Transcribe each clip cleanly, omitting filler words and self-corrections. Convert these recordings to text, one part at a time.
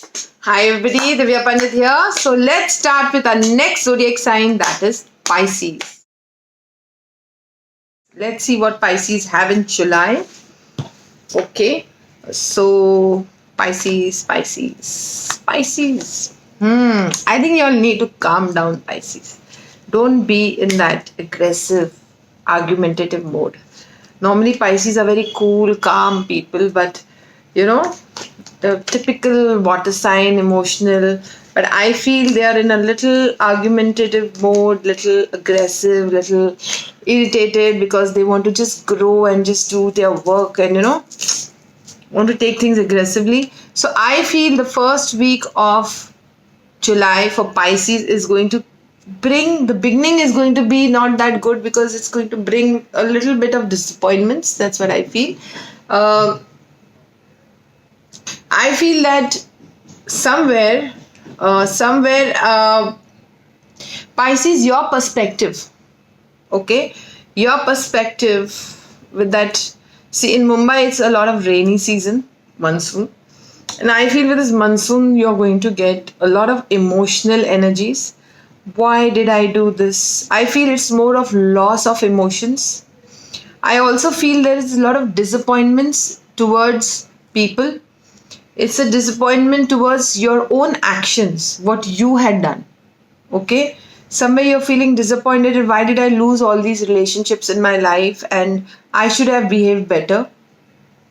Hi everybody, Divya Pandit here. So let's start with our next zodiac sign, that is Pisces. Let's see what Pisces have in July. Okay, so Pisces. I think you all need to calm down, Pisces. Don't be in that aggressive, argumentative mode. Normally, Pisces are very cool, calm people, but you know, the typical water sign, emotional. But I feel they are in a little argumentative mode, little aggressive, little irritated because they want to just grow and just do their work and want to take things aggressively. So I feel the first week of July for Pisces is going to bring, the beginning is going to be not that good because it's going to bring a little bit of disappointments. That's what I feel. Uh, I feel that somewhere, Pisces, your perspective, okay, your perspective with that. See, in Mumbai, it's a lot of rainy season, monsoon. And I feel with this monsoon, you're going to get a lot of emotional energies. Why did I do this? I feel it's more of loss of emotions. I also feel there is a lot of disappointments towards people. It's a disappointment towards your own actions, what you had done. Okay? Somewhere you're feeling disappointed. Why did I lose all these relationships in my life? And I should have behaved better.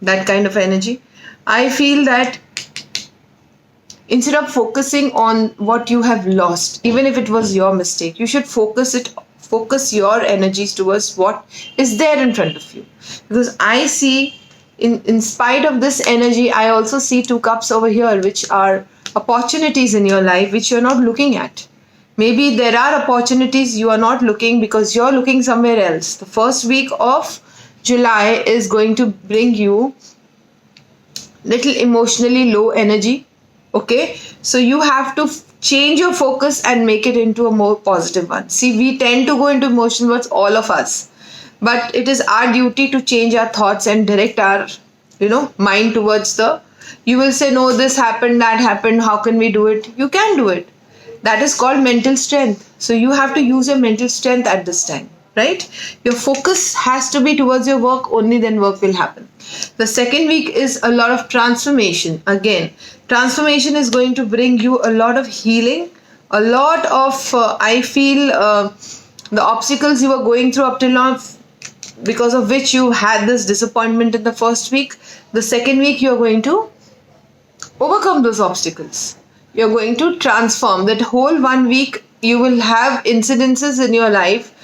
That kind of energy. I feel that instead of focusing on what you have lost, even if it was your mistake, you should focus your energies towards what is there in front of you. Because I see, in spite of this energy, I also see two cups over here, which are opportunities in your life which you're not looking at. Maybe there are opportunities you are not looking because you're looking somewhere else. The first week of July is going to bring you little emotionally low energy. Okay, so you have to change your focus and make it into a more positive one. See, we tend to go into emotional words, all of us, but it is our duty to change our thoughts and direct our mind towards the, you will say, no, this happened, that happened, how can we do it? You can do it. That is called mental strength. So you have to use your mental strength at this time, right? Your focus has to be towards your work, only then work will happen. The second week is a lot of transformation. Again, transformation is going to bring you a lot of healing, a lot of, I feel, the obstacles you were going through up till now, because of which you had this disappointment in the first week. The second week, you're going to overcome those obstacles. You're going to transform. That whole 1 week, you will have incidences in your life.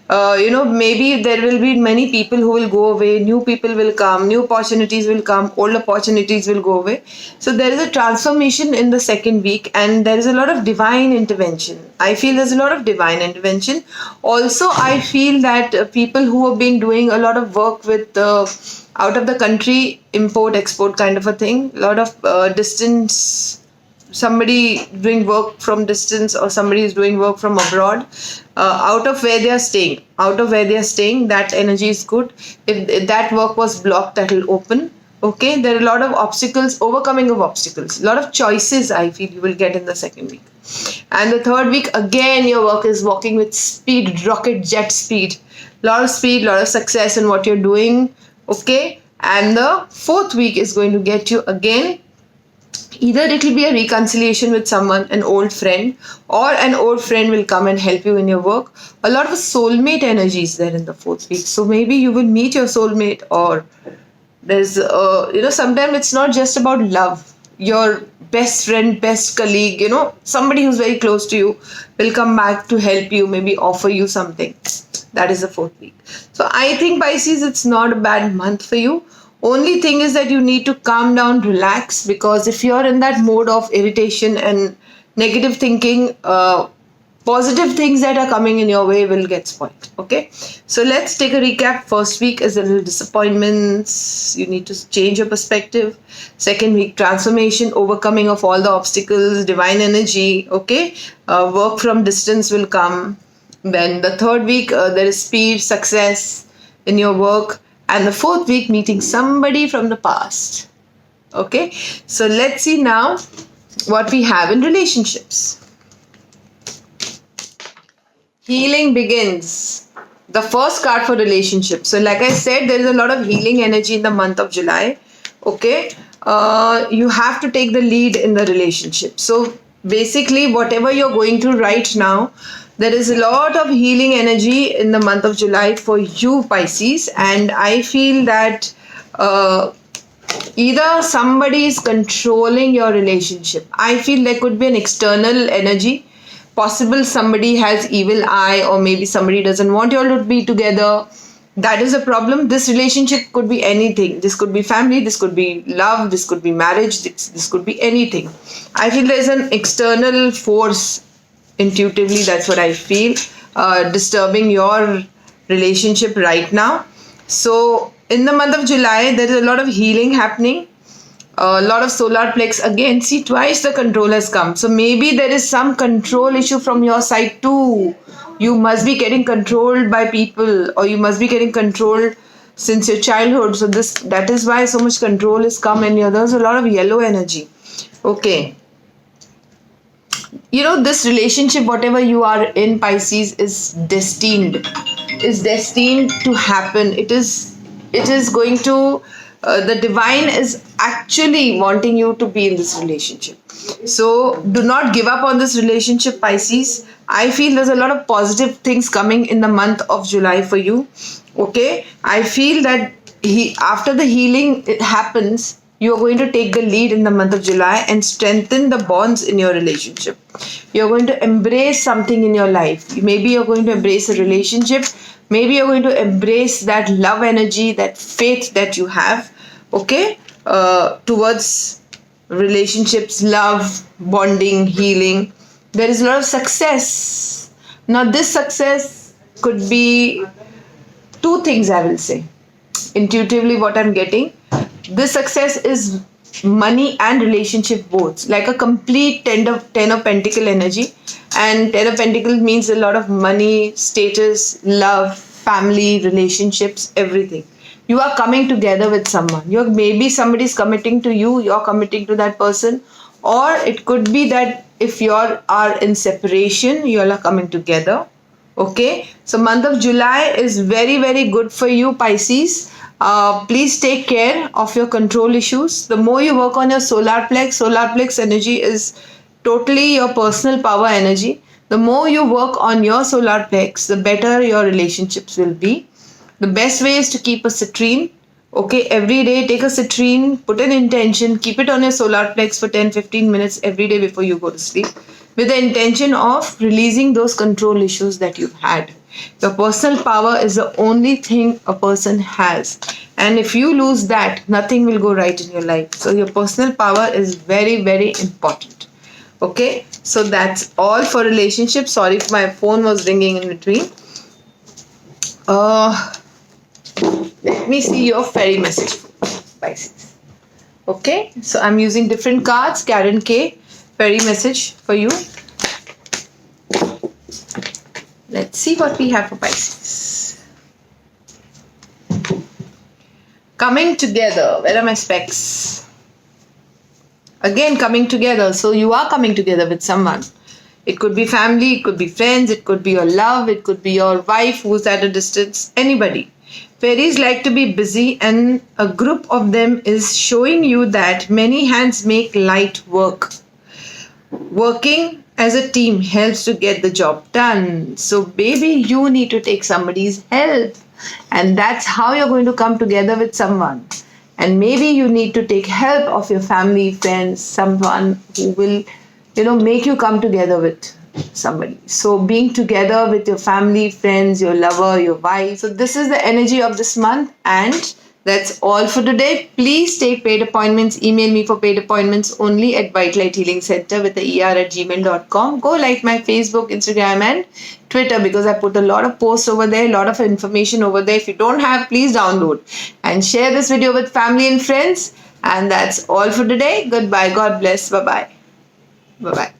Maybe there will be many people who will go away, new people will come, new opportunities will come, old opportunities will go away. So there is a transformation in the second week, and there is a lot of divine intervention. I feel there's a lot of divine intervention. Also, I feel that people who have been doing a lot of work with out of the country, import export kind of a thing, a lot of distance, somebody doing work from distance or somebody is doing work from abroad, out of where they are staying, that energy is good. If that work was blocked, that will open. Okay, there are a lot of obstacles, overcoming of obstacles, a lot of choices I feel you will get in the second week. And the third week, again, your work is walking with speed, rocket jet speed, lot of speed, lot of success in what you're doing. Okay, and the fourth week is going to get you again, either it will be a reconciliation with someone, an old friend, or an old friend will come and help you in your work. A lot of soulmate energy is there in the fourth week. So maybe you will meet your soulmate, or there's, sometimes it's not just about love. Your best friend, best colleague, somebody who's very close to you will come back to help you, maybe offer you something. That is the fourth week. So I think, Pisces, it's not a bad month for you. Only thing is that you need to calm down, relax, because if you're in that mode of irritation and negative thinking, positive things that are coming in your way will get spoiled. Okay, so let's take a recap. First week is a little disappointments, you need to change your perspective. Second week, transformation, overcoming of all the obstacles, divine energy. Okay, work from distance will come. Then the third week, there is speed, success in your work. And the fourth week, meeting somebody from the past. Okay, so let's see now what we have in relationships. Healing begins. The first card for relationships. So like I said, there is a lot of healing energy in the month of July. Okay. You have to take the lead in the relationship. So basically, whatever you're going through right now, there is a lot of healing energy in the month of July for you, Pisces. And I feel that either somebody is controlling your relationship. I feel there could be an external energy. Possible somebody has evil eye, or maybe somebody doesn't want you all to be together. That is a problem. This relationship could be anything. This could be family, this could be love, this could be marriage, this could be anything. I feel there's an external force, intuitively, that's what I feel, disturbing your relationship right now. So in the month of July, there is a lot of healing happening. A lot of solar plex. Again, see, twice the control has come. So maybe there is some control issue from your side too. You must be getting controlled by people, or you must be getting controlled since your childhood. So that is why so much control has come in here. There's a lot of yellow energy. Okay. This relationship, whatever you are in, Pisces, is destined to happen. It is going to, the divine is actually wanting you to be in this relationship. So do not give up on this relationship, Pisces. I feel there's a lot of positive things coming in the month of July for you. Okay. I feel that after the healing it happens, you're going to take the lead in the month of July and strengthen the bonds in your relationship. You're going to embrace something in your life. Maybe you're going to embrace a relationship. Maybe you're going to embrace that love energy, that faith that you have, okay, towards relationships, love, bonding, healing. There is a lot of success. Now, this success could be two things, I will say. Intuitively, what I'm getting, this success is money and relationship both, like a complete ten of pentacle energy. And 10 of pentacles means a lot of money, status, love, family, relationships, everything. You are coming together with someone. Maybe somebody's committing to you, you're committing to that person. Or it could be that if you are in separation, you all are coming together. Okay, so month of July is very, very good for you, Pisces. Please take care of your control issues. The more you work on your solar plex energy is totally your personal power energy. The more you work on your solar plex, the better your relationships will be. The best way is to keep a citrine. Okay, every day take a citrine, put an intention, keep it on your solar plex for 10-15 minutes every day before you go to sleep, with the intention of releasing those control issues that you've had. Your personal power is the only thing a person has. And if you lose that, nothing will go right in your life. So your personal power is very, very important. Okay, so that's all for relationships. Sorry if my phone was ringing in between. Let me see your fairy message, Pisces. Okay, so I'm using different cards. Karen K, fairy message for you. Let's see what we have for Pisces. Coming together. Where are my specs? Again, coming together. So you are coming together with someone. It could be family, it could be friends, it could be your love, it could be your wife who's at a distance, anybody. Fairies like to be busy, and a group of them is showing you that many hands make light work. Working as a team helps to get the job done. So baby, you need to take somebody's help, and that's how you're going to come together with someone. And maybe you need to take help of your family, friends, someone who will make you come together with somebody. So being together with your family, friends, your lover, your wife. So this is the energy of this month, and that's all for today. Please take paid appointments. Email me for paid appointments only at White Light Healing Center with the er@gmail.com. Go like my Facebook, Instagram and Twitter, because I put a lot of posts over there, a lot of information over there. If you don't have, please download and share this video with family and friends. And that's all for today. Goodbye. God bless. Bye-bye. Bye-bye.